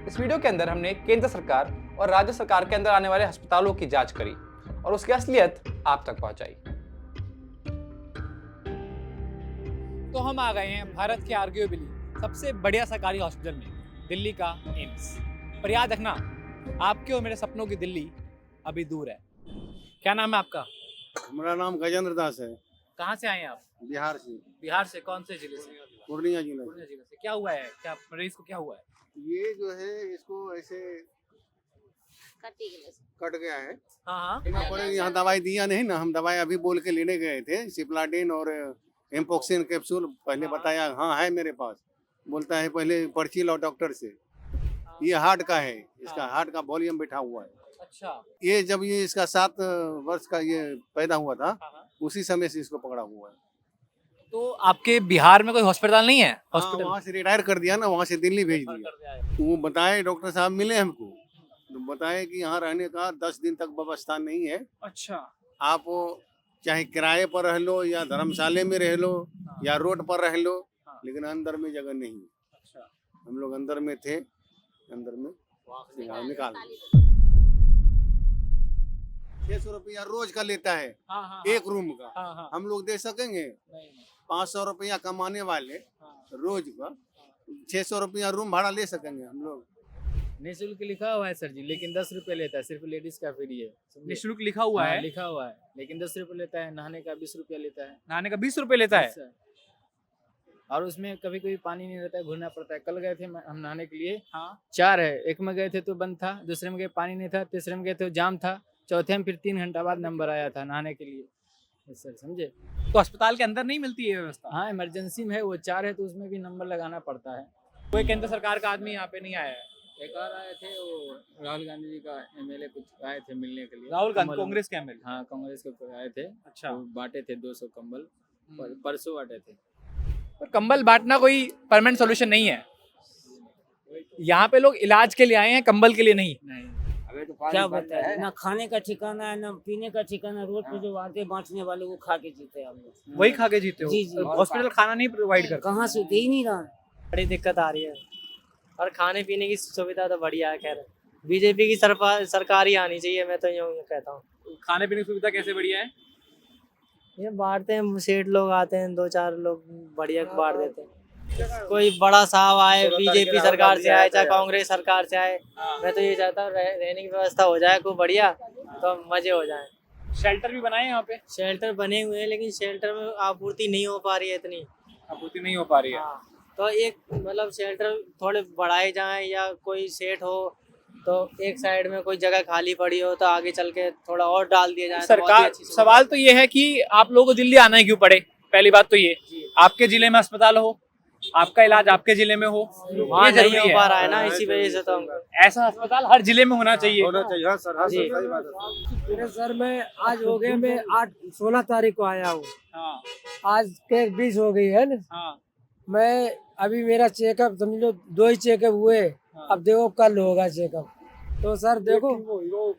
इस वीडियो के अंदर हमने केंद्र सरकार और राज्य सरकार के अंदर आने वाले अस्पतालों की जांच करी और उसकी असलियत आप तक पहुंचाई। तो हम आ गए हैं भारत के आर्ग्यूएबली सबसे बढ़िया सरकारी हॉस्पिटल में, दिल्ली का एम्स। पर याद रखना, आपके और मेरे सपनों की दिल्ली अभी दूर है। क्या नाम है आपका? हमारा नाम गजेंद्र दास है। कहाँ से आए हैं आप? बिहार से। बिहार से? कौन से जिले से? पूर्णिया जिला पूर्णिया जिले से। क्या हुआ है? क्या मरीज को क्या हुआ है? ये जो है इसको ऐसे कट गया है। हाँ। यहाँ दवाई दिया नहीं ना, हम दवाई अभी बोल के लेने गए थे, सिप्लाडिन और एम्पोक्सिन कैप्सूल पहले बताया हाँ है मेरे पास। बोलता है पहले पर्ची लो डॉक्टर से। ये हार्ट का है, इसका हार्ट का वॉल्यूम बैठा हुआ है। अच्छा। ये जब ये इसका 7 वर्ष का ये पैदा हुआ था, हाँ। उसी समय से इसको पकड़ा हुआ है। तो आपके बिहार में कोई हॉस्पिटल नहीं है? हॉस्पिटल वहाँ से रिटायर कर दिया ना, वहाँ से दिल्ली भेज दिया। वो बताए, डॉक्टर साहब मिले हमको, तो बताए कि यहाँ रहने का 10 दिन तक व्यवस्था नहीं है। अच्छा। आप चाहे किराए पर रह लो या धर्मशाले में रह लो या रोड पर रह लो, लेकिन अंदर में जगह नहीं है। अच्छा। हम लोग अंदर में थे, अंदर में निकाल 600 रुपया रोज का लेता है। हाँ। एक रूम का। हाँ। हम लोग दे सकेंगे? 500 रुपया कमाने वाले रोज का 600 रुपया रूम भाड़ा ले सकेंगे हम लोग? निःशुल्क लिखा हुआ है सर जी, लेकिन 10 रुपए लेता है। सिर्फ लेडीज का फ्री है। निःशुल्क लिखा हुआ है? लिखा हुआ है, लेकिन 10 रुपए लेता है। नहाने का 20 रुपया लेता है। नहाने का 20 रुपए लेता है? सर। और उसमें कभी कभी पानी नहीं रहता है, घूरना पड़ता है। कल गए थे हम नहाने के लिए। हाँ। 4 है, एक में गए थे तो बंद था, दूसरे में गए पानी नहीं था, तीसरे में गए थे जाम था, चौथे में फिर 3 घंटा बाद नंबर आया था नहाने के लिए। सर समझे? तो अस्पताल के अंदर नहीं मिलती है व्यवस्था? हाँ, इमरजेंसी में है, वो 4 है तो उसमें भी नंबर लगाना पड़ता है। कोई केंद्र सरकार का आदमी यहाँ पे नहीं आया है? एक और आए थे, वो राहुल गांधी जी का एमएलए कुछ आए थे मिलने के लिए। राहुल गांधी कांग्रेस के एमएलए? हाँ, कांग्रेस के आए थे। अच्छा। वो बांटे थे 200 कंबल, परसों बांटे थे। पर कंबल बांटना कोई परमानेंट सोल्यूशन नहीं है। यहाँ पे लोग इलाज के लिए आए हैं, कंबल के लिए नहीं। क्या बताए, ना खाने का ठिकाना है, ना पीने का ठिकाना। रोड पे जो आते बांटने वाले वो खा के जीते हैं हम लोग। वही खा के जीते हो? जी, जी। हॉस्पिटल खाना नहीं प्रोवाइड करता? कहाँ से दे ही नहीं रहा। बड़ी दिक्कत आ रही है और खाने पीने की सुविधा तो बढ़िया है। खैर बीजेपी की सरकार ही आनी चाहिए, मैं तो यूँ कहता हूँ। खाने पीने की सुविधा कैसे बढ़िया है? ये बांटते हैं, सेठ लोग आते हैं, 2-4 लोग बढ़िया बांट देते हैं। कोई बड़ा साहब आए, बीजेपी सरकार से आए चाहे कांग्रेस सरकार से आए, मैं तो ये चाहता हूँ रहने की व्यवस्था हो जाए खूब बढ़िया, तो मजे हो जाए। शेल्टर भी बनाए यहाँ पे? शेल्टर बने हुए हैं, लेकिन शेल्टर में आपूर्ति नहीं हो पा रही है, इतनी आपूर्ति नहीं हो पा रही है। हाँ, तो एक मतलब शेल्टर थोड़े बढ़ाए जाएं, या कोई सेट हो तो एक साइड में कोई जगह खाली पड़ी हो तो आगे चल के थोड़ा और डाल दिया जाए। सरकार, सवाल तो ये है कि आप लोगों को दिल्ली आना ही क्यों पड़े? पहली बात तो ये, आपके जिले में अस्पताल हो, आपका इलाज आपके जिले में हो, वहाँ नहीं हो पा रहा है ना, इसी वजह से। तो ऐसा अस्पताल हर जिले में होना चाहिए। हाँ सर, हाँ सर, सही बात है। मेरे सर मैं आज हो गए, मैं 16 तारीख को आया हूँ। हाँ। आज के 20 हो गई है ना। हाँ। मैं अभी मेरा चेकअप समझ लो 2 ही चेकअप हुए। अब देखो कल होगा चेकअप। तो सर देखो,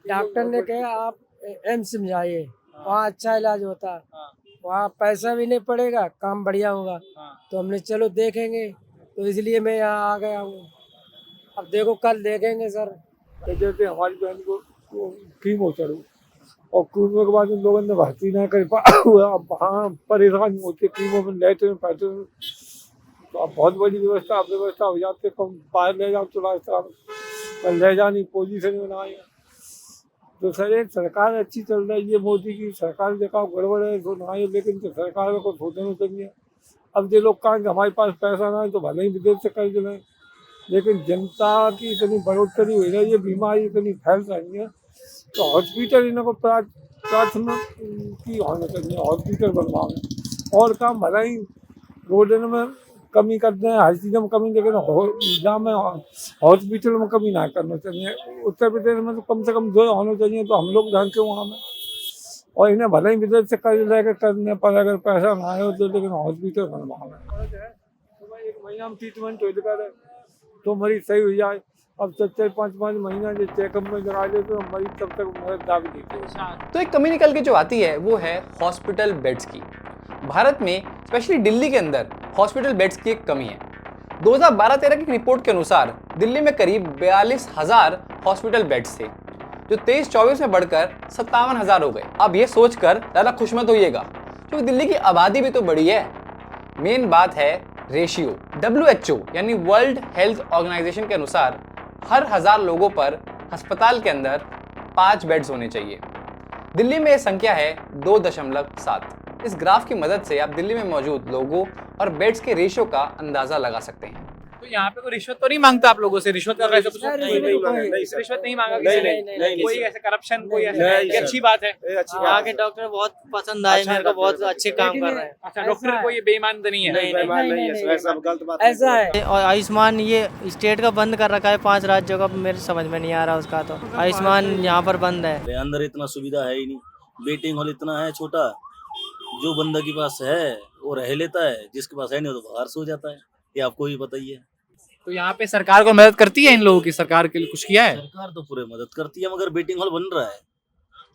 डॉक्टर ने कहा आप एम्स में जाइए, वहाँ अच्छा इलाज होता है, वहाँ पैसा भी नहीं पड़ेगा, काम बढ़िया होगा। तो हमने चलो देखेंगे, तो इसलिए मैं यहाँ आ गया हूँ। अब देखो कल देखेंगे सर। जैसे हमारी बहन को कीमो चढ़ी और कीमो के बाद उन लोगों ने भर्ती ना कर पाया, अब हाँ परेशान होते कीमो में लेते हैं पैसे। तो अब बहुत बड़ी व्यवस्था हो जाती है, कम बाहर ले जाओ तो रास्ता ले जाने पोजीशन बनाए। तो सर एक सरकार अच्छी चल रही है, मोदी की सरकार देखा गड़बड़ है तो ना है, लेकिन तो सरकार को सोचना चाहिए। अब जो लोग कहेंगे हमारे पास पैसा ना है तो भले ही विदेश से कर्ज लें, लेकिन जनता की इतनी बढ़ोतरी हुई है, ये बीमारी इतनी फैल रही है, तो हॉस्पिटल इन्हें को प्रार्थना की होना चाहिए, हॉस्पिटल बनवाएं। और काम भले ही रोड में कमी करते हैं, हर चीज़ में कमी, लेकिन जहाँ में हॉस्पिटल में कमी ना करना चाहिए। उत्तर प्रदेश में तो कम से कम 2 होने चाहिए, तो हम लोग ढंग के वहाँ में। और इन्हें भले ही विदेश से कर्ज लेकर करने पर अगर पैसा ना आए तो, लेकिन हॉस्पिटल बनवाना है। 1 महीना में ट्रीटमेंट हो जाए तो मरीज सही हो जाए। अब 4-5 महीना जो चेकअप में लगा ले तो मरीज तब तक मदद दावी देते। तो एक कमी निकल के जो आती है वो है हॉस्पिटल बेड्स की। भारत में स्पेशली दिल्ली के अंदर हॉस्पिटल बेड्स की एक कमी है। 2012-13 की रिपोर्ट के अनुसार दिल्ली में करीब 42,000 हॉस्पिटल बेड्स थे, जो 23-24 में बढ़कर 57,000 हो गए। अब ये सोचकर ज़्यादा खुश मत होइएगा, क्योंकि दिल्ली की आबादी भी तो बढ़ी है। मेन बात है रेशियो। WHO यानी वर्ल्ड हेल्थ ऑर्गेनाइजेशन के अनुसार हर 1000 लोगों पर अस्पताल के अंदर 5 बेड्स होने चाहिए। दिल्ली में यह संख्या है 2.7। इस ग्राफ की मदद से आप दिल्ली में मौजूद लोगों और बेड्स के रेशियो का अंदाजा लगा सकते हैं। तो यहाँ पे कोई रिश्वत तो नहीं मांगता आप लोगों से? रिश्वत का ऐसा कुछ रिश्वत नहीं मांगा किसी ने? कोई ऐसे करप्शन, कोई ऐसा? ये अच्छी बात है। यहाँ के डॉक्टर बहुत पसंद आए मेरे को, बहुत अच्छे काम कर रहे हैं। अच्छा, डॉक्टर कोई बेईमान तो नहीं है? ऐसा है। और आयुष्मान ये स्टेट का बंद कर रखा है 5 राज्यों का, मेरे समझ में नहीं आ रहा उसका। तो आयुष्मान यहाँ पर बंद है। अंदर इतना सुविधा है ही नहीं, वेटिंग हॉल इतना है छोटा, जो बंदा के पास है वो रह लेता है, जिसके पास है नहीं वो तो बाहर सो जाता है। ये आपको भी पता ही है। तो यहाँ पे सरकार को मदद करती है इन लोगों की? सरकार के लिए कुछ किया है? सरकार तो पूरे मदद करती है, मगर वेटिंग हॉल बन रहा है।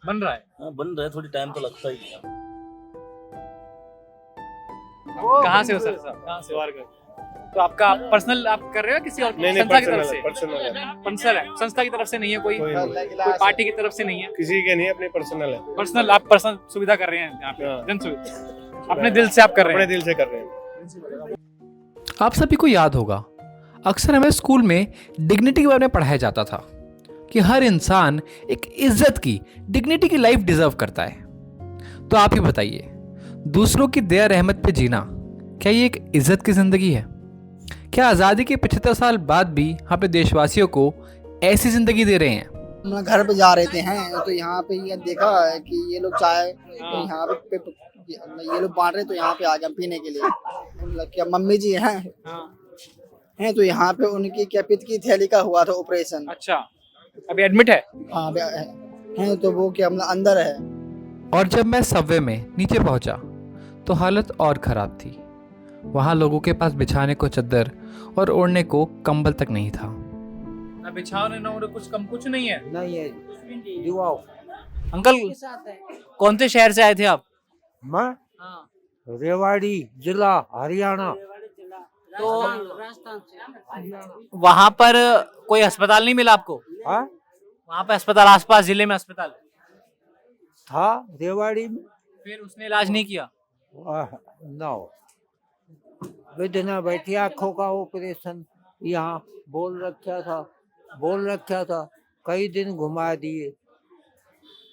बन रहा है? हाँ बन रहा है, थोड़ी टाइम तो लगता ही है। कहाँ से हो सर? कहाँ से? तो आपका पर्सनल आप कर रहे हो किसी और संस्था की तरफ से? पर्सनल है, संस्था की तरफ से नहीं है? कोई पार्टी की तरफ से नहीं है? किसी के नहीं, अपने पर्सनल है। पर्सनल, आप पर्सनल सुविधा कर रहे हैं यहाँ पे? जन सुविधा अपने दिल से आप कर रहे हैं? अपने दिल से कर रहे हैं। आप सभी को याद होगा, अक्सर हमें स्कूल में डिग्निटी के बारे में पढ़ाया जाता था कि हर इंसान एक इज्जत की, डिग्निटी की लाइफ डिजर्व करता है। तो आप ही बताइए, दूसरों की दया रहमत पे जीना, क्या ये एक इज्जत की जिंदगी है? क्या आज़ादी के 75 साल बाद भी यहाँ पे देशवासियों को ऐसी जिंदगी दे रहे हैं? हम घर पे जा रहे थे हैं तो यहाँ पे ये देखा है कि ये लोग चाय तो यहाँ पे ये लोग बांट रहे, तो यहाँ पे आ गया पीने के लिए। मतलब क्या मम्मी जी हैं तो यहाँ पे उनकी क्या पित्त की थैली का हुआ था ऑपरेशन। अच्छा, अभी एडमिट है? हाँ हैं तो वो क्या मतलब अंदर है। और जब मैं सबवे में नीचे पहुंचा तो हालत और खराब थी। वहाँ लोगों के पास बिछाने को चद्दर और ओढ़ने को कंबल तक नहीं था। ना बिछाने ना ओढ़ने, कुछ नहीं है। नहीं है। अंकल, कौन से शहर से आए थे आप? मैं रेवाड़ी जिला हरियाणा। तो वहाँ पर कोई अस्पताल नहीं मिला आपको? वहाँ पे अस्पताल, आसपास जिले में अस्पताल था रेवाड़ी में, फिर उसने इलाज नहीं किया? ना विधना बैठी, आँखों का ऑपरेशन यहाँ बोल रखा था, कई दिन घुमा दिए।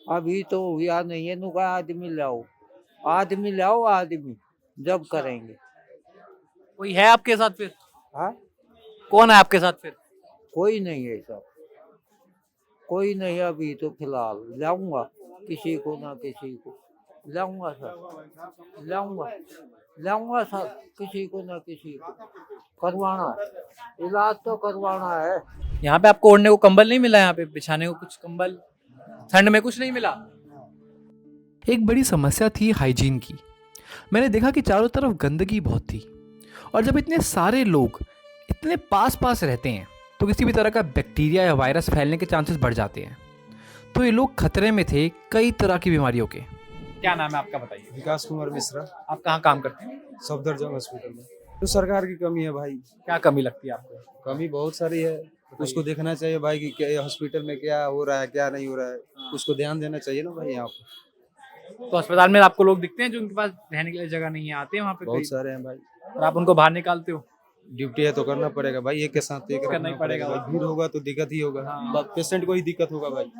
अभी तो हुआ नहीं है। नुका आदमी लाओ जब करेंगे। कोई है आपके साथ फिर? हाँ, कौन है आपके साथ फिर? कोई नहीं है सब, कोई नहीं। अभी तो फिलहाल लाऊंगा किसी को ना किसी को, लाऊंगा सर किसी को ना किसी को। करवाना है, इलाज तो करवाना है। यहाँ पे आपको ओढ़ने को कंबल नहीं मिला? यहाँ पे बिछाने को कुछ कंबल, ठंड में कुछ नहीं मिला? एक बड़ी समस्या थी हाइजीन की। मैंने देखा कि चारों तरफ गंदगी बहुत थी, और जब इतने सारे लोग इतने पास रहते हैं तो किसी भी तरह का बैक्टीरिया या वायरस फैलने के चांसेस बढ़ जाते हैं। तो ये लोग खतरे में थे कई तरह की बीमारियों के। क्या नाम है आपका, बताइए? विकास कुमार मिश्रा। आप कहाँ काम करते हैं? सफदरजंग हॉस्पिटल में। तो सरकार की कमी है भाई। क्या कमी लगती है आपको? कमी बहुत सारी है, उसको देखना चाहिए भाई कि क्या हॉस्पिटल में क्या हो रहा है, क्या नहीं हो रहा है, उसको ध्यान देना चाहिए ना भाई। यहाँ पे तो अस्पताल में आपको लोग दिखते हैं जो उनके पास रहने के लिए जगह नहीं है, आते हैं वहाँ पे? बहुत सारे हैं भाई। और आप उनको बाहर निकालते हो? ड्यूटी है तो करना पड़ेगा भाई, एक के साथ एक करना ही पड़ेगा भाई। भीड़ होगा तो दिक्कत ही होगा, पेशेंट को ही दिक्कत होगा भाई।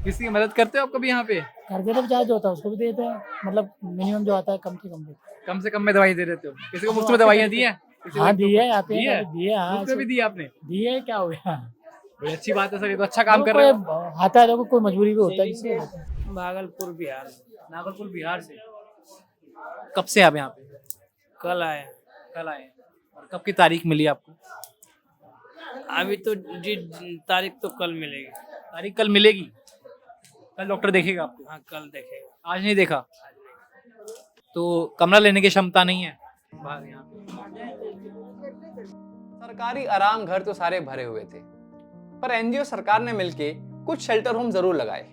किसी की मदद करते हो आप कभी यहाँ पे? करते तो चार्ज होता है उसको भी देते हैं, मतलब मिनिमम जो आता है कम से कम में दवाई दे देते हो? किसी को मुफ्त में दवाइयाँ दी है? हाँ दिए आते दिए? हैं, दिए। हाँ मुफ्त में भी दी आपने? दिए, क्या हो गया। बड़ी अच्छी बात है सर, ये तो अच्छा काम कर रहे हो। आता है तो कोई मजबूरी भी होता है इससे। भागलपुर बिहार। नागलपुर बिहार से। कब से आप यहाँ पे? कल आए। और कब की तारीख मिली आपको? अभी तो तारीख तो कल मिलेगी। तारीख कल मिलेगी? कल डॉक्टर देखेगा आपको? हाँ कल देखेगा। आज नहीं देखा तो कमरा लेने की क्षमता नहीं है बाहर यहाँ पे। सरकारी आराम घर तो सारे भरे हुए थे, पर एनजीओ सरकार ने मिलके कुछ शेल्टर होम जरूर लगाए।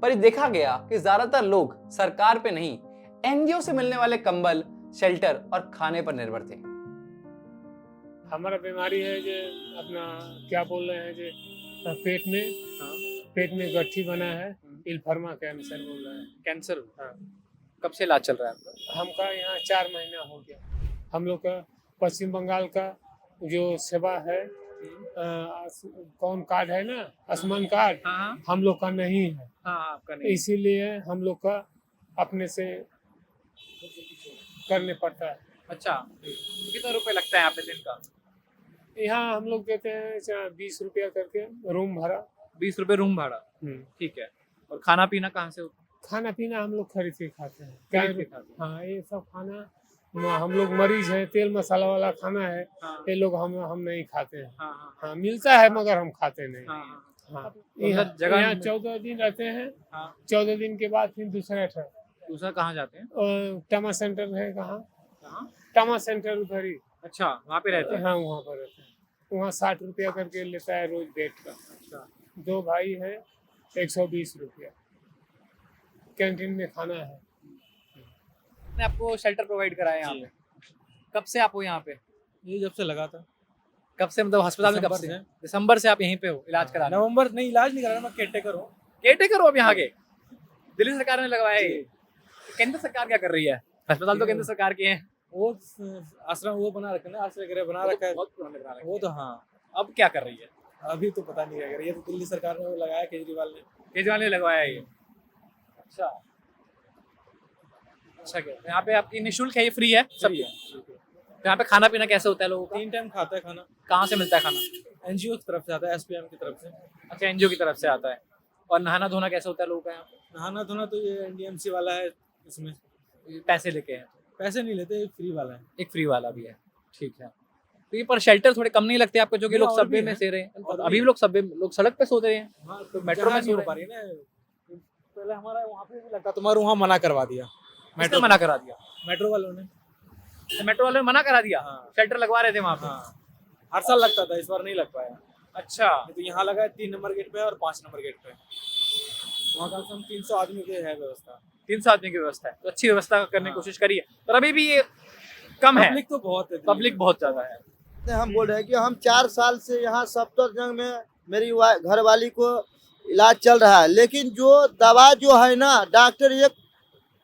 पर ये देखा गया कि ज्यादातर लोग सरकार पे नहीं, एनजीओ से मिलने वाले कंबल, शेल्टर और खाने पर निर्भर थे। हमारा बीमारी है जो अपना क्या बोल रहे हैं जो पेट में गठ्ठी बना है, इल्फरमा कैंसर बोल रहे हैं। कैंसर? हाँ। कब से इलाज चल रहा है आपका? हमका यहाँ 4 महीना हो गया। हम लोग का पश्चिम बंगाल का जो सेवा है कौन कार्ड है ना, आयुष्मान कार्ड, हाँ हम लोग का नहीं है। हाँ आपका नहीं? इसीलिए हम लोग का अपने से करने पड़ता है। अच्छा, कितना रुपए लगता है यहाँ पे दिन का? यहाँ हम लोग देते हैं 20 रुपया करके रूम भाड़ा। 20 रुपए रूम भाड़ा? ठीक है। और खाना पीना कहाँ से होता खाना पीना हम लोग खरीद के खाते हैं। खरीद के खाते हैं? हाँ, ये सब खाना हम लोग मरीज हैं, तेल मसाला वाला खाना है, हाँ। ये लोग हम नहीं खाते हैं। हाँ। हाँ, मिलता है मगर हम खाते नहीं। हाँ। हाँ, उधर जगह यहाँ 14 दिन रहते हैं। हाँ। 14 दिन के बाद फिर दूसरा कहाँ जाते हैं? टमा सेंटर है, कहाँ कहाँ? टमा सेंटर उधर ही। अच्छा, वहाँ पे रहते हैं? हाँ, वहाँ पर रहते हैं। वहाँ 60 रुपया करके लेता है रोज बेड का। अच्छा। 2 भाई है, 120 रुपया कैंटीन में खाना है। ने आपको शेल्टर प्रोवाइड कराया यहाँ पे? कब से आप हो यहाँ पे? ये जब से लगा था। कब से, मतलब अस्पताल में कब से? दिसंबर से आप यहीं पे हो इलाज करा? नवंबर नहीं, इलाज नहीं करा रहा, मैं केयरटेकर हूँ। केयरटेकर हो आप यहाँ के? दिल्ली सरकार ने लगवाया है ये? केंद्र सरकार क्या कर रही है? अस्पताल तो केंद्र सरकार के हैं। वो आश्रम वो बना रखा है ना, आश्रय गृह बना रखा है। बहुत पुराने बना रखे हैं। वो तो हाँ, अब क्या कर रही है? अभी तो पता नहीं क्या कर रही है। ये तो दिल्ली सरकार ने वो लगाया, केजरीवाल ने लगाया है ये। अच्छा क्या यहाँ पे आपकी निःशुल्क है, ये फ्री है सब? तो यहाँ पे खाना पीना कैसे होता है लोगों का? 3 टाइम खाता है खाना। कहाँ से मिलता है खाना? एनजीओ की तरफ से आता है, एसपीएम की तरफ से। अच्छा, एनजीओ की तरफ से आता है। और नहाना धोना कैसे होता है लोगों का यहाँ? नहाना धोना तो ये एनडीएमसी वाला है, इसमें पैसे लेके हैं? पैसे नहीं लेते, फ्री वाला है। एक फ्री वाला भी है, ठीक है। तो ये पर शेल्टर थोड़े कम नहीं लगते आपको, जो कि लोग सबवे में सो रहे हैं? और अभी भी लोग सड़क पे सो रहे हैं। हाँ, तो मेट्रो में नहीं हो पा रही ना। पहले हमारा वहाँ पे भी लगता, तुम्हारा वहाँ मना करवा दिया। मेट्रो मना करा दिया? मेट्रो वालों ने। तो मेट्रो वालों ने मना करा दिया? हाँ। शेल्टर लगवा रहे थे वहाँ पे? हाँ, हर साल लगता था, इस बार नहीं लग पाया। अच्छा, तो यहाँ लगा है 3 नंबर गेट पे और 5 नंबर गेट पे। वहाँ कम से कम 300 आदमी की है व्यवस्था। 300 आदमी की व्यवस्था है, तो अच्छी व्यवस्था करने की कोशिश करिए, पर अभी भी ये कम है। पब्लिक तो बहुत है, पब्लिक बहुत ज्यादा है। हम बोल रहे हैं कि हम 4 साल से यहाँ सफदरजंग में मेरी घरवाली को इलाज चल रहा है, लेकिन जो दवा जो है ना, डॉक्टर एक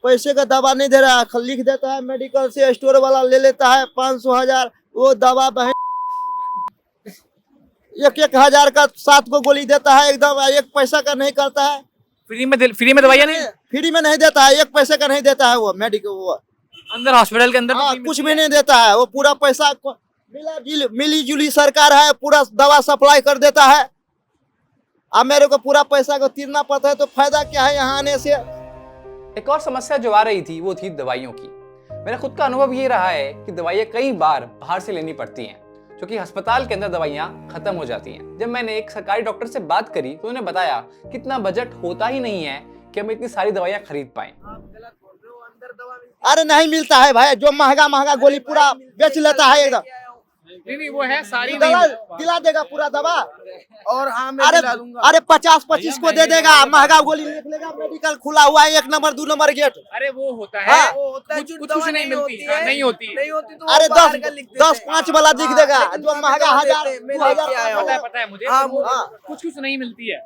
पैसे का दवा नहीं दे रहा है, लिख देता है मेडिकल से, स्टोर वाला ले लेता है 500,000, वो दवा बहन 1,000 का 7 को गोली देता है, एकदम 1 पैसा का नहीं करता है। फ्री में दवाइयाँ नहीं? फ्री में नहीं देता है, 1 पैसे का नहीं देता है वो मेडिकल, वो अंदर हॉस्पिटल के अंदर कुछ भी नहीं देता है, वो पूरा पैसा मिली जुली सरकार है, पूरा दवा सप्लाई कर देता है। अब मेरे को पूरा पैसा को तीरना पड़ता है, तो फायदा क्या है यहाँ आने से। एक और समस्या जो आ रही थी वो थी दवाइयों की। मेरा खुद का अनुभव ये रहा है कि दवाइयाँ कई बार बाहर से लेनी पड़ती हैं, क्योंकि अस्पताल के अंदर दवाइयाँ खत्म हो जाती हैं। जब मैंने एक सरकारी डॉक्टर से बात करी तो उन्होंने बताया कि इतना बजट होता ही नहीं है कि हम इतनी सारी दवाइयाँ खरीद पाएं। अरे नहीं मिलता है भाई, जो महंगा गोली पूरा बेच लेता है एकदम। नहीं, वो है सारी दिला देगा पूरा दवा, और अरे 50-25 को दे देगा, महंगा गोली लिख लेगा, मेडिकल खुला हुआ है 1 नंबर 2 नंबर गेट। अरे वो होता है, कुछ नहीं मिलती, नहीं होती। अरे 10-5 वाला दिख देगा, जो महंगा 1000 पता है मुझे, कुछ नहीं मिलती है।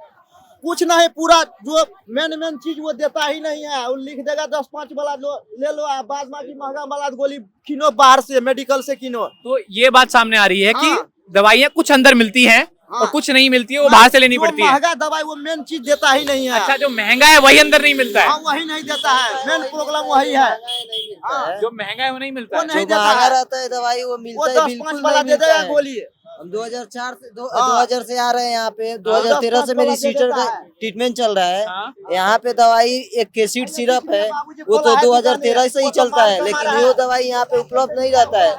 कुछ नहीं, पूरा जो मेन चीज वो देता ही नहीं है, वो लिख देगा 10-5 वाला ले लो, बाद बाकी महंगा वाला गोली किनो बाहर से, मेडिकल से किनो। तो ये बात सामने आ रही है कि दवाइयाँ कुछ अंदर मिलती हैं और कुछ नहीं मिलती है, वो बाहर से लेनी पड़ती है। महंगा दवाई वो मेन चीज देता ही नहीं है। अच्छा, जो महंगा है वही अंदर नहीं मिलता है? वही नहीं देता है, मेन प्रॉब्लम वही है। जो महंगा है वो नहीं मिलता है। नहीं देता रहता है दवाई, वो मिलता है, 10-5 वाला दे देगा गोली। हम 2004 से आ रहे हैं यहाँ पे। 2013 से मेरी सीटर का ट्रीटमेंट चल रहा है। यहाँ पे दवाई एक केसिड सिरप है, वो तो 2013 से ही चलता है, लेकिन वो दवाई यहाँ पे उपलब्ध नहीं रहता है।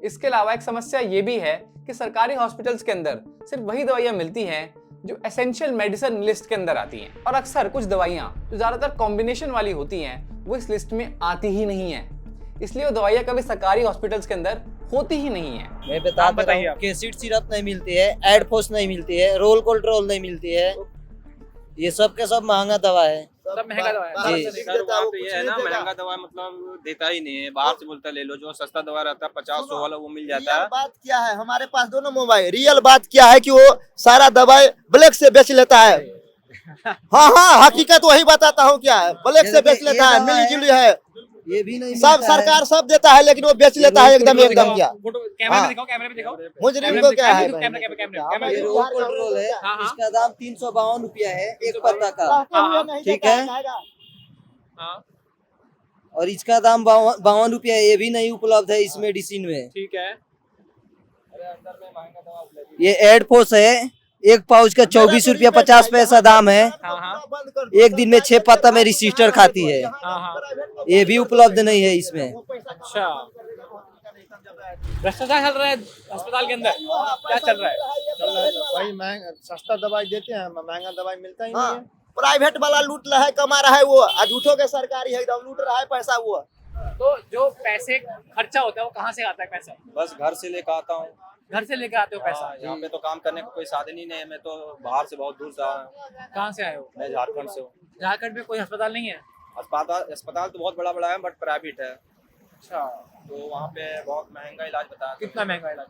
इसके अलावा एक समस्या ये भी है कि सरकारी हॉस्पिटल्स के अंदर सिर्फ वही दवाइयाँ मिलती हैं जो एसेंशियल मेडिसिन लिस्ट के अंदर आती हैं, और अक्सर कुछ दवाइयाँ जो ज़्यादातर कॉम्बिनेशन वाली होती हैं वो इस लिस्ट में आती ही नहीं है, इसलिए वो दवाइयाँ कभी सरकारी हॉस्पिटल्स के अंदर होती ही नहीं है। मैं बता रहा हूँ, केसिड सिरप नहीं मिलती है, एडफोस नहीं मिलती है, रोल कोल्ट्रोल नहीं मिलती है, ये सब के सब महंगा दवा है। सब महंगा दवा है। जी। सर वहाँ पे ये है ना, महंगा दवा मतलब देता ही नहीं है, बाहर से बोलता है ले लो, जो सस्ता दवा रहता है 50-100 वाला वो मिल जाता है। बात क्या है, हमारे पास दोनों मोबाइल, रियल बात क्या है कि वो सारा दवाई ब्लैक से बेच लेता है। हाँ हाँ, हकीकत वही बताता हूँ क्या है, ब्लैक से बेच लेता है, मिली जुली है, ये भी नहीं सब सरकार सब देता है, लेकिन वो बेच लेता है एकदम क्या। फोटो कैमरे में दिखाओ, कैमरे में दिखाओ। मुजरिम को क्या है, कैमरा ये रोड पेट्रोल है, हाँ, हाँ। इसका दाम 352 रुपया है एक पत्ता का, ठीक है। हाँ, और इसका दाम 52 रुपया है, ये भी नहीं उपलब्ध है इस मेडिसिन में। ठीक है। ये एडफोर्स है, एक पाउच का 24 रुपया 50 पैसा दाम है, हाँ, हाँ, एक दिन में 6 पत्ता मेरी सिस्टर खाती है, हाँ, हाँ। ये भी उपलब्ध नहीं है इसमें। अच्छा, भ्रष्टाचार चल रहा है अस्पताल के अंदर, क्या चल रहा है? भाई महंगा सस्ता दवाई देते हैं, महंगा दवाई मिलता ही नहीं है। प्राइवेट वाला लूट रहा है, कमा रहा है वो, आज उठो के सरकारी है एकदम लूट रहा है पैसा वो। तो जो पैसे खर्चा होता है वो कहाँ से आता है पैसा? बस घर से लेकर आता हूँ, घर से लेके आते हो पैसा? यहाँ पे तो काम करने का कोई साधन ही नहीं है, मैं तो बाहर से बहुत दूर से आया हूँ। कहाँ से आए हो? मैं झारखंड से हूँ। झारखंड में कोई अस्पताल नहीं है? अस्पताल तो बहुत बड़ा है बट प्राइवेट है, अच्छा, तो वहाँ पे बहुत महंगा इलाज बताया। कितना महंगा इलाज?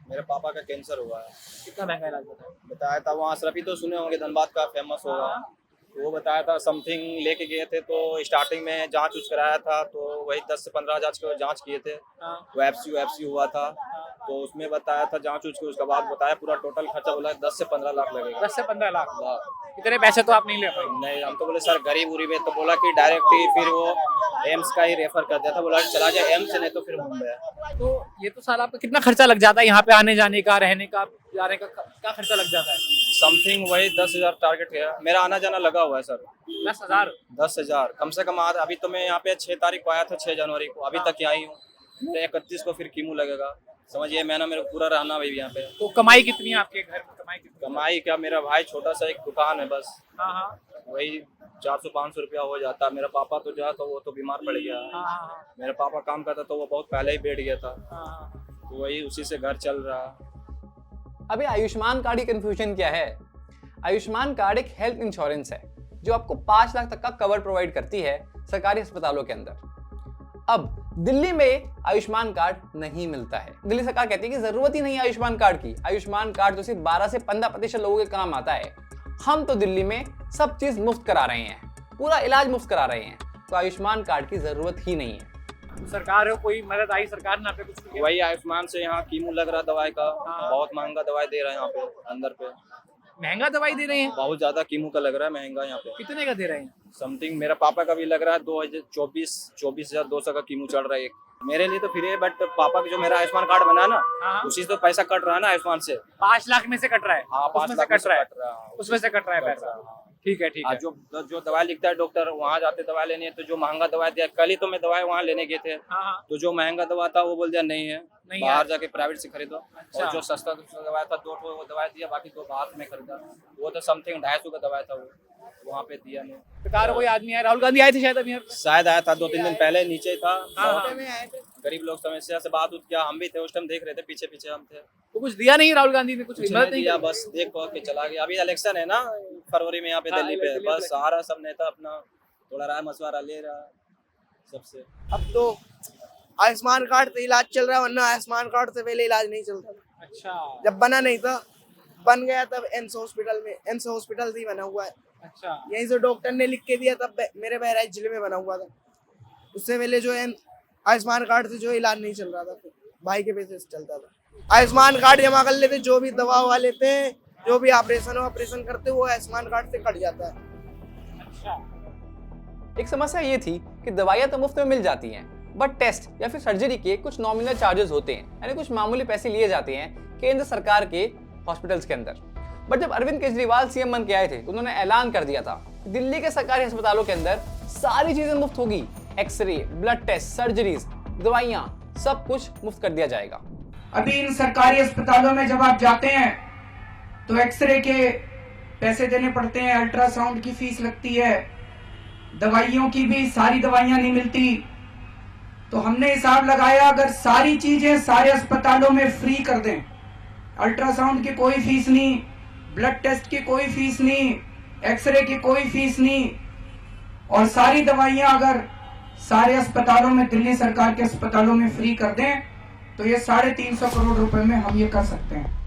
मेरे पापा का कैंसर हुआ है। कितना महंगा इलाज बताया था वहाँ, अशरफी तो सुने होंगे, धनबाद का फेमस होगा, वो बताया था समथिंग लेके गए थे, तो स्टार्टिंग में जांच उच कराया था, तो वही 10 से 15 हजार का जांच किए थे, वो एफसी हुआ था, तो उसमें बताया था जांच उच के, उसके बाद बताया पूरा टोटल खर्चा बोला 10 से 15 लाख लगेगा। 10 से 15 लाख? इतने पैसे तो आप नहीं ले पाए? नहीं, हम तो बोले सर गरीब उरीब है, तो बोला कि डायरेक्ट ही फिर वो एम्स का ही रेफर कर दिया था, बोला चला जाए एम्स, नहीं तो फिर मुंबई। तो ये तो साल आपका कितना खर्चा लग जाता है यहाँ पे आने जाने का, रहने का, जाने का, क्या खर्चा लग जाता है? समथिंग वही 10,000 टारगेट है, मेरा आना जाना लगा हुआ है सर। 10,000 कम से कम। अभी तो मैं यहाँ पे 6 तारीख को आया था, 6 जनवरी को, अभी तक यहाँ ही हूँ, 31 को फिर कीमो लगेगा, समझिए महीना मेरे पूरा रहना भाई यहाँ पे। तो कमाई कितनी है आपके घर में? कमाई क्या, मेरा भाई छोटा सा एक दुकान है बस, हाँ, हाँ, वही 400-500 रुपया हो जाता है। मेरा पापा तो जो है तो वो तो बीमार पड़ गया है, हाँ, हाँ, मेरा पापा काम करता तो वो बहुत पहले ही बैठ गया था, हाँ। तो वही उसी से घर चल रहा है। अभी आयुष्मान कार्ड की कंफ्यूजन क्या है? आयुष्मान कार्ड एक हेल्थ इंश्योरेंस है जो आपको 5 लाख तक का कवर प्रोवाइड करती है सरकारी अस्पतालों के अंदर। अब दिल्ली में आयुष्मान कार्ड नहीं मिलता है। दिल्ली सरकार कहती है कि जरूरत ही नहीं है आयुष्मान कार्ड की। आयुष्मान कार्ड तो सिर्फ 12 से 15% लोगों के काम आता है। हम तो दिल्ली में सब चीज मुफ्त करा रहे हैं, पूरा इलाज मुफ्त करा रहे हैं, तो आयुष्मान कार्ड की जरूरत ही नहीं है। सरकार हो, कोई मदद आई सरकार ने पे कुछ? वही आयुष्मान से यहाँ कीमो लग रहा दवाई का, बहुत महंगा दवाई दे रहा है यहाँ पे, अंदर पे महंगा दवाई दे रहे हैं, बहुत ज्यादा कीमो का लग रहा है महंगा यहाँ पे। कितने का दे रहे हैं? समथिंग मेरा पापा का भी लग रहा है 24,200 का कीमो चल रहा है एक। मेरे लिए तो फ्री है, बट पापा का जो मेरा आयुष्मान कार्ड बना ना, उसी से तो पैसा कट रहा है ना आयुष्मान से। 5 लाख में से कट रहा है? हाँ, 5 लाख कट रहा है, उसमें से कट रहा है पैसा। ठीक है, ठीक है। जो दवाई लिखता है डॉक्टर, वहाँ जाते दवाई लेने, तो जो महंगा दवाई दिया, कल ही तो मैं दवाई वहाँ लेने गए थे, तो जो महंगा दवा था वो बोल दिया नहीं है, बाहर जाके प्राइवेट से खरीदो। और जो सस्ता दवाई था 2 वो दवाई दिया, बाकी 2 बाहर में खरीदा, वो तो समथिंग 250 का दवाई था, वो वहाँ पे दिया नहीं। सरकार कोई आदमी आया, राहुल गांधी आए थे शायद अभी? शायद आया था 2-3 दिन पहले, नीचे था, गरीब लोग समस्या से बात किया, हम भी थे उस टाइम, देख रहे थे, पीछे पीछे हम थे। तो कुछ दिया नहीं राहुल गांधी ने? कुछ नहीं दिया, बस देख के चला गया। अभी इलेक्शन है ना फरवरी में यहाँ पे दिल्ली पे, बस सारा सब नेता अपना थोड़ा राय मशवरा ले रहा है सबसे। अब तो आयुष्मान कार्ड से इलाज चल रहा है, वरना आयुष्मान कार्ड से पहले इलाज नहीं चलता। अच्छा, जब बना नहीं था, बन गया तब एम्स हॉस्पिटल में, एम्स हॉस्पिटल से बना हुआ है। अच्छा, यहीं से डॉक्टर ने लिख के दिया, तब मेरे बहराइच जिले में बना हुआ था। उससे पहले जो आयुष्मान कार्ड से जो इलाज नहीं चल रहा था, भाई के पैसे से चलता था। आयुष्मान कार्ड जमा कर लेते, जो भी दवा हुआ लेते हैं, जो भी ऑपरेशन करते, वो आयुष्मान कार्ड से कट जाता है। अच्छा। एक समस्या ये थी कि दवाइयाँ तो मुफ्त में मिल जाती हैं, बट टेस्ट या फिर सर्जरी के कुछ नॉमिनल चार्जेस होते हैं, यानी कुछ मामूली पैसे लिए जाते हैं केंद्र सरकार के हॉस्पिटल्स के अंदर। बट जब अरविंद केजरीवाल सीएम बन के आए थे तो उन्होंने ऐलान कर दिया था कि दिल्ली के सरकारी अस्पतालों के अंदर सारी चीजें मुफ्त होगी, एक्सरे, ब्लड टेस्ट, सर्जरीज, दवाइयाँ, सब कुछ मुफ्त कर दिया जाएगा। अभी इन सरकारी अस्पतालों में जब आप जाते हैं तो एक्सरे के पैसे देने पड़ते हैं, अल्ट्रासाउंड की फीस लगती है, दवाइयों की भी सारी दवाइयां नहीं मिलती। तो हमने हिसाब लगाया, अगर सारी चीजें सारे अस्पतालों में फ्री कर दें, अल्ट्रासाउंड की कोई फीस नहीं, ब्लड टेस्ट की कोई फीस नहीं, एक्सरे की कोई फीस नहीं, और सारी दवाइयां अगर सारे अस्पतालों में, दिल्ली सरकार के अस्पतालों में फ्री कर दें तो ये 350 करोड़ रुपए में हम ये कर सकते हैं।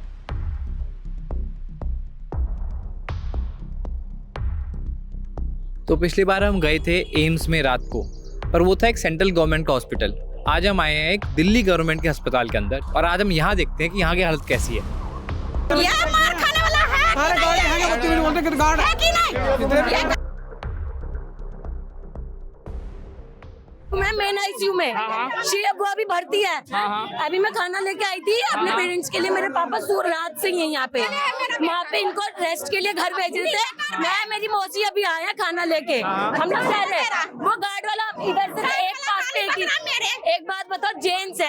तो पिछली बार हम गए थे एम्स में रात को, पर वो था एक सेंट्रल गवर्नमेंट का हॉस्पिटल। आज हम आए हैं एक दिल्ली गवर्नमेंट के अस्पताल के अंदर, और आज हम यहाँ देखते हैं कि यहाँ की हालत कैसी है। ये मार खाने वाला है कि नहीं? मैं मेन आईसीयू में, वो अभी भर्ती है। अभी मैं खाना लेके आई थी अपने पेरेंट्स के लिए। मेरे पापा रात से ही है यहाँ पे, वहाँ पे इनको रेस्ट के लिए घर भेज रहे थे। मैं मेरी मौसी अभी आया खाना लेके, हम लोग जा रहे हैं। वो गार्ड वाला इधर से एक पास पे एक बात बताओ, जेंट्स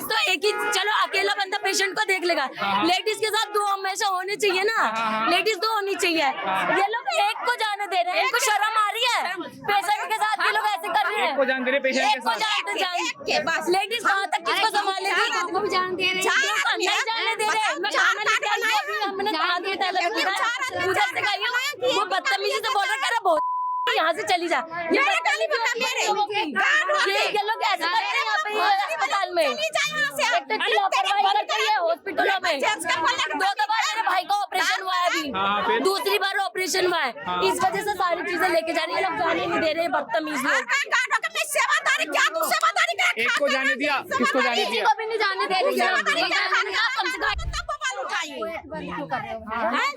तो एक ही, चलो अकेला बंदा पेशेंट को देख लेगा, लेडीज के साथ 2 हमेशा होने चाहिए ना, लेडीज 2 होनी चाहिए। ये लोग एक को जाने दे रहे हैं, इनको शर्म आ रही है? पेशेंट के साथ ये लोग ऐसे कर रहे हैं। एक को जान दे रहे पेशेंट के साथ। बस लेडीज कहाँ तक किसको संभालेगी? को भी जान दे रहे हैं, नहीं जाने दे रहे। मैं खाना लेके आई, हमने कहा था उधर से गई, वो बदतमीजी से बोल रहा है बहुत, यहाँ से चली जा। ये लोग ऐसे करते हैं यहाँ पे अस्पताल में, लापरवाही करते हैं हॉस्पिटलों में। 2 दफा मेरे भाई का ऑपरेशन हुआ है, अभी दूसरी बार ऑपरेशन हुआ है। इस वजह से सारी चीजें लेके जा रही है, लोग जाने नहीं दे रहे बदतमीज लोग। एक को जाने दिया, किसको जाने दिया? को भी नहीं जाने दे रही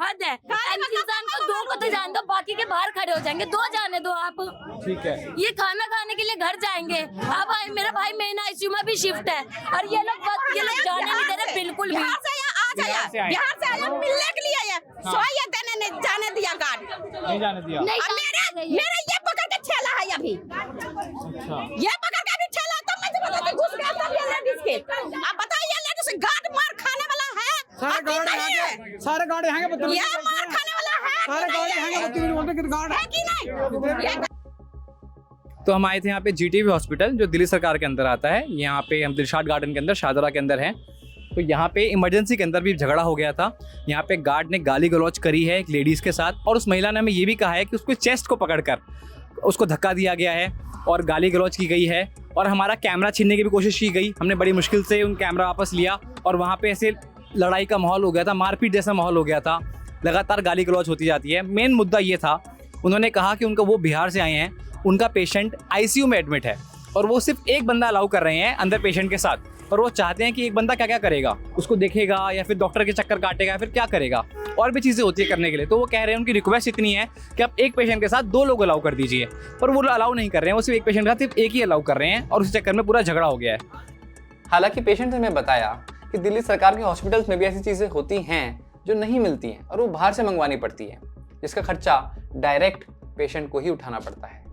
हद है। इंसान को 2 को तो जान दो, बाकी के बाहर खड़े हो जाएंगे। 2 जाने दो आप, ठीक है। ये खाना खाने के लिए घर जाएंगे। अब मेरा भाई मेन आईसीयू में भी शिफ्ट है, और ये लोग जाने नहीं दे रहे बिल्कुल भी। बिहार से आया मिलने के लिए जाने दिया गार्ड, नहीं जाने दिया। मेरा ये पकड़ के छेला है अभी, ये पकड़ के अभी छेला, तब मैं बता घुस गया तब ये लेडीज के। आप बताइए लेडीज गार्ड मार खाने वाला है? सारे गार्ड यहाँ के ये मार खाने वाला है? सारे गार्ड है कि नहीं? तो हम आए थे यहाँ पे जीटीबी हॉस्पिटल, जो दिल्ली सरकार के अंदर आता है। यहाँ पे हम दिलशाद गार्डन के अंदर, शाहदरा के अंदर हैं। तो यहाँ पे इमरजेंसी के अंदर भी झगड़ा हो गया था। यहाँ पे गार्ड ने गाली गलौज करी है एक लेडीज़ के साथ, और उस महिला ने हमें ये भी कहा है कि उसको चेस्ट को पकड़कर उसको धक्का दिया गया है और गाली गलौज की गई है, और हमारा कैमरा छीनने की भी कोशिश की गई। हमने बड़ी मुश्किल से उन कैमरा वापस लिया, और वहाँ पे ऐसे लड़ाई का माहौल हो गया था, मारपीट जैसा माहौल हो गया था। लगातार गाली गलौज होती जाती है। मेन मुद्दा ये था, उन्होंने कहा कि उनका, वो बिहार से आए हैं, उनका पेशेंट आईसीयू में एडमिट है, और वो सिर्फ एक बंदा अलाउ कर रहे हैं अंदर पेशेंट के साथ। और वो चाहते हैं कि एक बंदा क्या क्या करेगा, उसको देखेगा या फिर डॉक्टर के चक्कर काटेगा या फिर क्या करेगा, और भी चीज़ें होती है करने के लिए। तो वो कह रहे हैं, उनकी रिक्वेस्ट इतनी है कि आप एक पेशेंट के साथ 2 लोग अलाउ कर दीजिए, पर वो अलाउ नहीं कर रहे हैं। वो सिर्फ एक पेशेंट के साथ सिर्फ एक ही अलाउ कर रहे हैं, और उस चक्कर में पूरा झगड़ा हो गया है। हालांकि पेशेंट ने हमें बताया कि दिल्ली सरकार के हॉस्पिटल्स में भी ऐसी चीज़ें होती हैं जो नहीं मिलती हैं, और वो बाहर से मंगवानी पड़ती है, जिसका खर्चा डायरेक्ट पेशेंट को ही उठाना पड़ता है।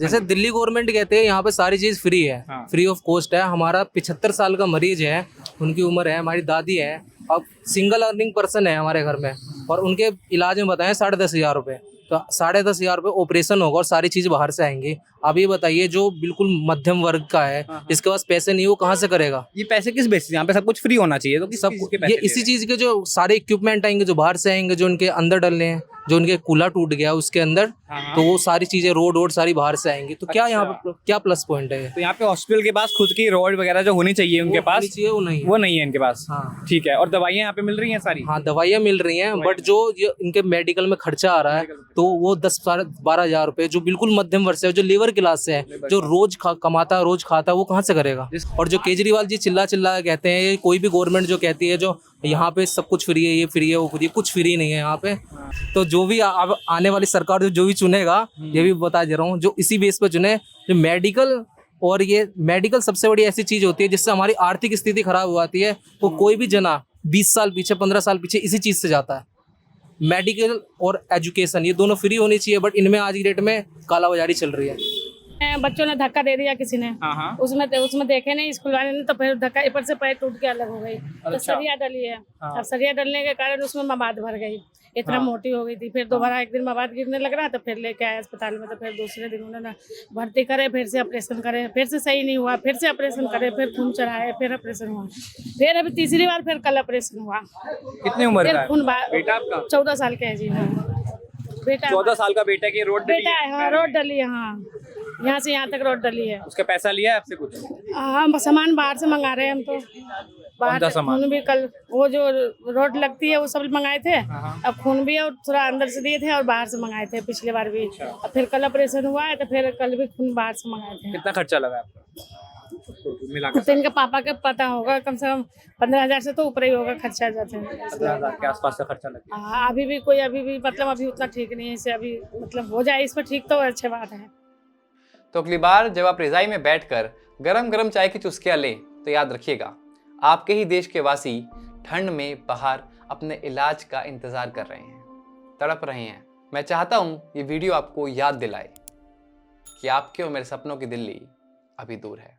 जैसे दिल्ली गवर्नमेंट कहते हैं यहाँ पे सारी चीज़ फ्री है, फ्री ऑफ कॉस्ट है। हमारा 75 साल का मरीज है, उनकी उम्र है, हमारी दादी है, अब सिंगल अर्निंग पर्सन है हमारे घर में, और उनके इलाज में बताएं 10,500 रुपये। तो 10,500 रुपये ऑपरेशन होगा और सारी चीज़ बाहर से आएंगी। अब ये बताइए, जो बिल्कुल मध्यम वर्ग का है, जिसके पास पैसे नहीं, वो कहाँ से करेगा? ये पैसे किस बेसिस? यहाँ पे सब कुछ फ्री होना चाहिए, तो सब ये इसी चीज़ के जो सारे इक्विपमेंट आएंगे, जो बाहर से आएंगे, जो उनके अंदर डलने हैं, जो उनके कूला टूट गया उसके अंदर, तो वो सारी चीजें रोड सारी बाहर से आएंगी। तो क्या यहाँ पे क्या प्लस पॉइंट है? तो यहाँ पे हॉस्पिटल के पास खुद की रोड वगैरह जो होनी चाहिए उनके पास, वो नहीं है इनके पास। हाँ ठीक है। और दवाइयाँ यहाँ पे मिल रही हैं सारी? हाँ, दवाइयाँ मिल रही हैं, बट जो इनके मेडिकल में खर्चा आ रहा है, तो वो 10-12 रुपए, जो बिल्कुल मध्यम वर्ग से है, जो लेबर क्लास से है, जो रोज कमाता है, रोज खाता है, वो कहाँ से करेगा? और जो केजरीवाल जी चिल्ला कहते हैं, कोई भी गवर्नमेंट जो कहती है जो यहाँ पे सब कुछ फ्री है, ये फ्री है, वो फ्री है, कुछ फ्री नहीं है यहाँ पे। तो जो भी अब आने वाली सरकार जो भी चुनेगा, ये भी बता दे रहा हूँ, जो इसी बेस पे चुने, जो मेडिकल, और ये मेडिकल सबसे बड़ी ऐसी चीज होती है जिससे हमारी आर्थिक स्थिति खराब हो जाती है। वो कोई भी जना 20 साल पीछे, 15 साल पीछे इसी चीज से जाता है। मेडिकल और एजुकेशन, ये दोनों फ्री होनी चाहिए, बट इनमें आज की डेट में कालाबाजारी चल रही है। बच्चों ने धक्का दे दिया किसी ने, उसमें देखे नहीं स्कूल वाले ने, तो फिर धक्का ऊपर से पैर टूट के अलग हो गई। तो सरिया डली है। अब सरिया डलने के कारण उसमें मवाद भर गई, इतना मोटी हो गई थी। फिर दोबारा एक दिन मवाद गिरने लग रहा, तो फिर लेके आए अस्पताल में। तो फिर दूसरे दिन उन्होंने भर्ती करे, फिर से ऑपरेशन करे, फिर से सही नहीं हुआ, फिर से ऑपरेशन करे, फिर खून चढ़ाए, फिर ऑपरेशन हुआ, फिर अभी तीसरी बार फिर कल ऑपरेशन हुआ। कितनी उम्र का है खून बेटा आपका? 14 साल का है जी। बेटा 14 साल का बेटा की रोड डली बेटा है, हाँ रोड डली है, हाँ यहाँ से यहाँ तक रोड डली है। उसका पैसा लिया है आपसे कुछ? हाँ सामान बाहर से मंगा रहे हैं हम तो। बाहर से खून भी कल वो जो रोड लगती है वो सब मंगाए थे, अब खून भी और थोड़ा अंदर से दिए थे और बाहर से मंगाए थे पिछले बार भी। अब फिर कल ऑपरेशन हुआ है तो फिर कल भी खून बाहर से मंगाए थे। कितना खर्चा लगा आपका मिलाकर? तो इनके पापा का पता होगा, कम से कम 15,000 से तो ऊपर ही होगा खर्चा जाते हैं। 15,000 के आसपास का खर्चा लगा। हाँ अभी भी मतलब अभी उतना ठीक नहीं है, इसे अभी मतलब हो जाए इस पर ठीक तो अच्छी बात है। तो अगली बार जब आप रज़ाई में बैठकर गरम गरम चाय की चुस्कियां लें तो याद रखिएगा, आपके ही देश के वासी ठंड में बाहर अपने इलाज का इंतजार कर रहे हैं, तड़प रहे हैं। मैं चाहता हूं ये वीडियो आपको याद दिलाए कि आपके और मेरे सपनों की दिल्ली अभी दूर है।